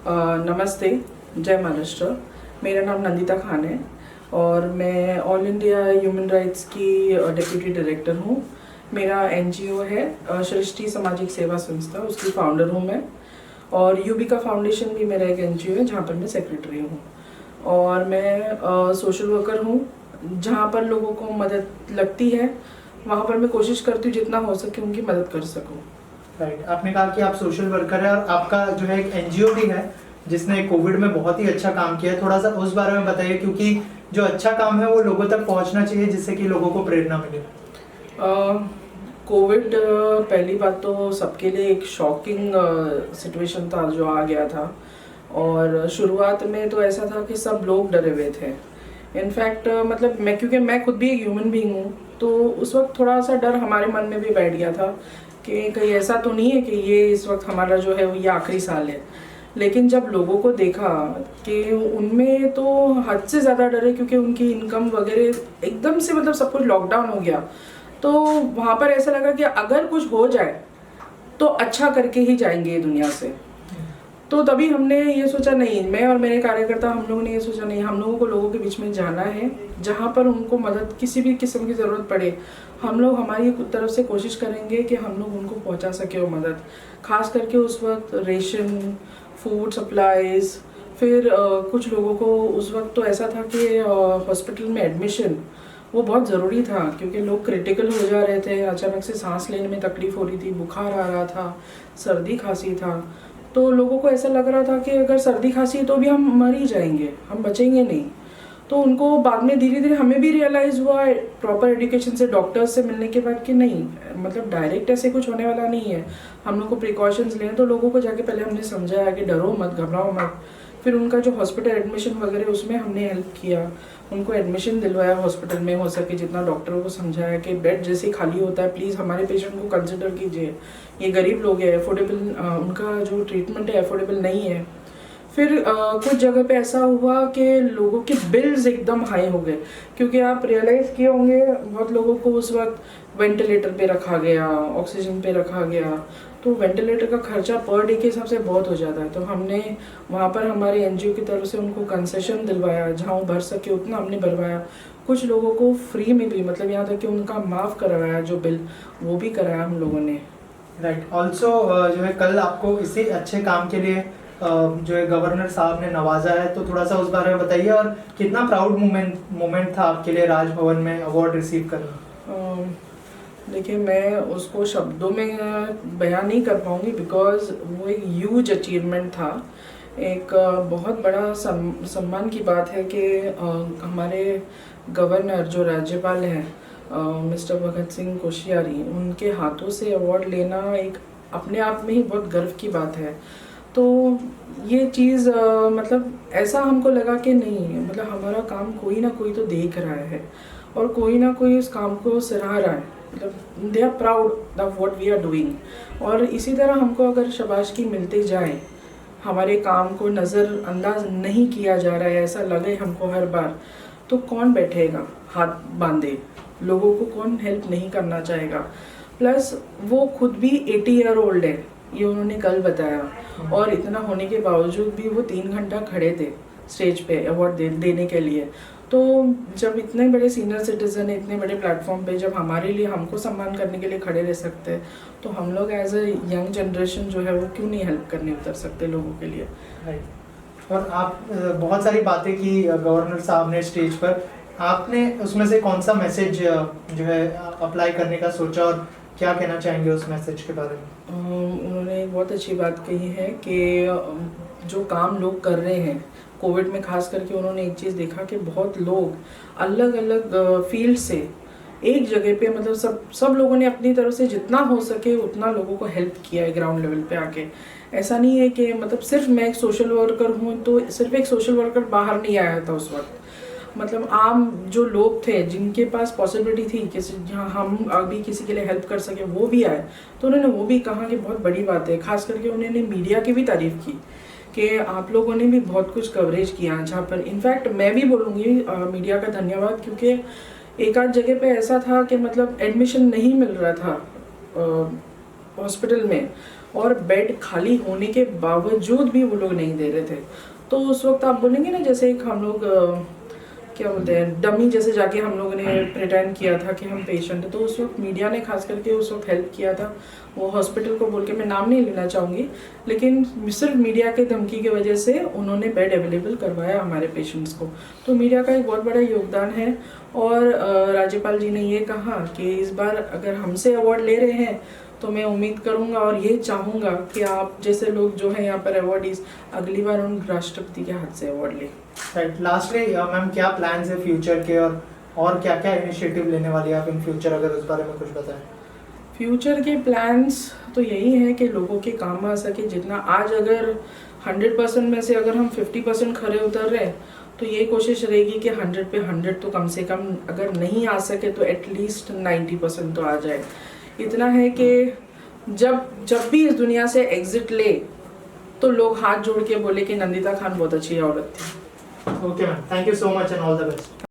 नमस्ते, जय महाराष्ट्र। मेरा नाम नंदिता खान है और मैं ऑल इंडिया ह्यूमन राइट्स की डिप्यूटी डायरेक्टर हूँ। मेरा एनजीओ है सृष्टि सामाजिक सेवा संस्था, उसकी फाउंडर हूँ मैं। और युविका फाउंडेशन भी मेरा एक एनजीओ है जहाँ पर मैं सेक्रेटरी हूँ। और मैं सोशल वर्कर हूँ। जहाँ पर लोगों को मदद लगती है वहाँ पर मैं कोशिश करती हूँ जितना हो सके उनकी मदद कर सकूँ। राइट, आपने कहा कि आप सोशल वर्कर है और आपका जो है एक एनजीओ भी है जिसने कोविड में बहुत ही अच्छा काम किया है। थोड़ा सा उस बारे में बताइए, क्योंकि जो अच्छा काम है वो लोगों तक पहुंचना चाहिए जिससे कि लोगों को प्रेरणा मिले। कोविड पहली बात तो सबके लिए एक शॉकिंग सिचुएशन था जो आ गया था। और शुरुआत में तो ऐसा था कि सब लोग डरे हुए थे। इनफैक्ट मतलब क्योंकि मैं खुद भी एक ह्यूमन बीइंग हूँ, तो उस वक्त थोड़ा सा डर हमारे मन में भी बैठ गया था कि कहीं ऐसा तो नहीं है कि ये इस वक्त हमारा जो है वो ये आखिरी साल है। लेकिन जब लोगों को देखा कि उनमें तो हद से ज़्यादा डर है, क्योंकि उनकी इनकम वगैरह एकदम से मतलब सब कुछ लॉकडाउन हो गया, तो वहाँ पर ऐसा लगा कि अगर कुछ हो जाए तो अच्छा करके ही जाएंगे ये दुनिया से। तो तभी हमने ये सोचा, नहीं, मैं और मेरे कार्यकर्ता हम लोगों ने ये सोचा, नहीं, हम लोगों को लोगों के बीच में जाना है। जहाँ पर उनको मदद किसी भी किस्म की ज़रूरत पड़े, हम लोग हमारी तरफ से कोशिश करेंगे कि हम लोग उनको पहुँचा सके वो मदद। खास करके उस वक्त रेशन, फूड सप्लाईज, फिर कुछ लोगों को उस वक्त तो ऐसा था कि हॉस्पिटल में एडमिशन वो बहुत ज़रूरी था, क्योंकि लोग क्रिटिकल हो जा रहे थे। अचानक से सांस लेने में तकलीफ़ हो रही थी, बुखार आ रहा था, सर्दी खांसी था। तो लोगों को ऐसा लग रहा था कि अगर सर्दी खांसी है तो भी हम मर ही जाएंगे, हम बचेंगे नहीं। तो उनको बाद में धीरे धीरे हमें भी रियलाइज़ हुआ प्रॉपर एजुकेशन से, डॉक्टर्स से मिलने के बाद, कि नहीं, मतलब डायरेक्ट ऐसे कुछ होने वाला नहीं है, हम लोग को प्रिकॉशंस लें। तो लोगों को जाके पहले हमने समझाया कि डरो मत, घबराओ मत। फिर उनका जो हॉस्पिटल एडमिशन वगैरह उसमें हमने हेल्प किया, उनको एडमिशन दिलवाया हॉस्पिटल में, हो सके जितना डॉक्टरों को समझाया कि बेड जैसे खाली होता है प्लीज़ हमारे पेशेंट को कंसिडर कीजिए, ये गरीब लोग हैं, अफोर्डेबल उनका जो ट्रीटमेंट है अफोर्डेबल नहीं है। फिर कुछ जगह पे ऐसा हुआ कि लोगों के बिल्स एकदम हाई हो गए, क्योंकि आप रियलाइज़ किए होंगे बहुत लोगों को उस वक्त वेंटिलेटर पे रखा गया, ऑक्सीजन पे रखा गया, तो वेंटिलेटर का खर्चा पर डे के हिसाब से बहुत हो जाता है। तो हमने वहाँ पर हमारे एनजीओ की तरफ से उनको कंसेशन दिलवाया, जहाँ वो भर सके उतना हमने भरवाया। कुछ लोगों को फ्री में भी, मतलब यहाँ तक कि उनका माफ़ करवाया जो बिल, वो भी कराया हम लोगों ने। राइट, ऑल्सो जो है कल आपको इसी अच्छे काम के लिए जो है गवर्नर साहब ने नवाजा है, तो थोड़ा सा उस बारे में बताइए और कितना प्राउड मोमेंट था आपके लिए राजभवन में अवार्ड रिसीव करना। देखिए, मैं उसको शब्दों में बयान नहीं कर पाऊँगी, बिकॉज़ वो एक ह्यूज अचीवमेंट था। एक बहुत बड़ा सम्मान की बात है कि हमारे गवर्नर जो राज्यपाल हैं मिस्टर भगत सिंह कोश्यारी, उनके हाथों से अवार्ड लेना एक अपने आप में ही बहुत गर्व की बात है। तो ये चीज़ मतलब ऐसा हमको लगा कि नहीं, मतलब हमारा काम कोई ना कोई तो देख रहा है और कोई ना कोई उस काम को सराह रहा है, मतलब they are proud of what we are doing. और इसी तरह हमको अगर शाबाशी मिलते जाए, हमारे काम को नज़रअंदाज नहीं किया जा रहा है ऐसा लगे हमको हर बार, तो कौन बैठेगा हाथ बांधे, लोगों को कौन हेल्प नहीं करना चाहेगा। प्लस वो खुद भी 80 ईयर ओल्ड है, ये उन्होंने कल बताया, और इतना होने के बावजूद भी वो 3 घंटा खड़े थे स्टेज पे अवार्ड देने के लिए। तो जब इतने बड़े सीनियर सिटीजन है, इतने बड़े प्लेटफॉर्म पे जब हमारे लिए, हमको सम्मान करने के लिए खड़े रह सकते हैं, तो हम लोग एज अ यंग जनरेशन जो है वो क्यों नहीं हेल्प करने उतर सकते लोगों के लिए। और आप बहुत सारी बातें की गवर्नर साहब ने स्टेज पर, आपने उसमें से कौन सा मैसेज जो है अप्लाई करने का सोचा और क्या कहना चाहेंगे उस मैसेज के बारे में? उन्होंने एक बहुत अच्छी बात कही है कि जो काम लोग कर रहे हैं कोविड में, खास करके उन्होंने एक चीज़ देखा कि बहुत लोग अलग अलग फील्ड से एक जगह पे, मतलब सब लोगों ने अपनी तरफ से जितना हो सके उतना लोगों को हेल्प किया है ग्राउंड लेवल पे आके। ऐसा नहीं है कि मतलब सिर्फ मैं एक सोशल वर्कर हूँ तो सिर्फ एक सोशल वर्कर बाहर नहीं आया था उस वक्त, मतलब आम जो लोग थे जिनके पास पॉसिबिलिटी थी कि जहाँ हम अभी किसी के लिए हेल्प कर सके वो भी आए। तो उन्होंने वो भी कहा कि बहुत बड़ी बात है। खास करके उन्होंने मीडिया की भी तारीफ़ की कि आप लोगों ने भी बहुत कुछ कवरेज किया, जहाँ पर इनफैक्ट मैं भी बोलूँगी मीडिया का धन्यवाद, क्योंकि एक आध जगह पे ऐसा था कि मतलब एडमिशन नहीं मिल रहा था हॉस्पिटल में, और बेड खाली होने के बावजूद भी वो लोग नहीं दे रहे थे। तो उस वक्त आप बोलेंगे ना, जैसे एक हम लोग क्या बोलते हैं, डमी जैसे जाके हम लोगों ने प्रिटेंड किया था कि हम पेशेंट हैं। तो उस वक्त मीडिया ने खास करके उस वक्त हेल्प किया था। वो हॉस्पिटल को बोल के मैं नाम नहीं लेना चाहूँगी, लेकिन सिर्फ मीडिया के धमकी की वजह से उन्होंने बेड अवेलेबल करवाया हमारे पेशेंट्स को। तो मीडिया का एक बहुत बड़ा योगदान है। और राज्यपाल जी ने ये कहा कि इस बार अगर हमसे अवार्ड ले रहे हैं तो मैं उम्मीद करूंगा और ये चाहूँगा कि आप जैसे लोग जो हैं यहाँ पर अवार्डीज अगली बार उन राष्ट्रपति के हाथ से अवार्ड लें। राइट, लास्टली मैम क्या प्लान्स है फ्यूचर के, और क्या क्या इनिशिएटिव लेने वाली है आप इन फ्यूचर, अगर उस बारे में कुछ बताएं। फ्यूचर के प्लान्स तो यही है कि लोगों के काम आ सके जितना। आज अगर 100% में से अगर हम 50% खरे उतर रहे हैं तो ये कोशिश रहेगी कि 100 पे 100 तो कम से कम, अगर नहीं आ सके तो एटलीस्ट 90% तो आ जाए। इतना है कि जब भी इस दुनिया से एग्जिट ले तो लोग हाथ जोड़ के बोले कि नंदिता खान बहुत अच्छी औरत थी। Okay ma'am, thank you so much and all the best.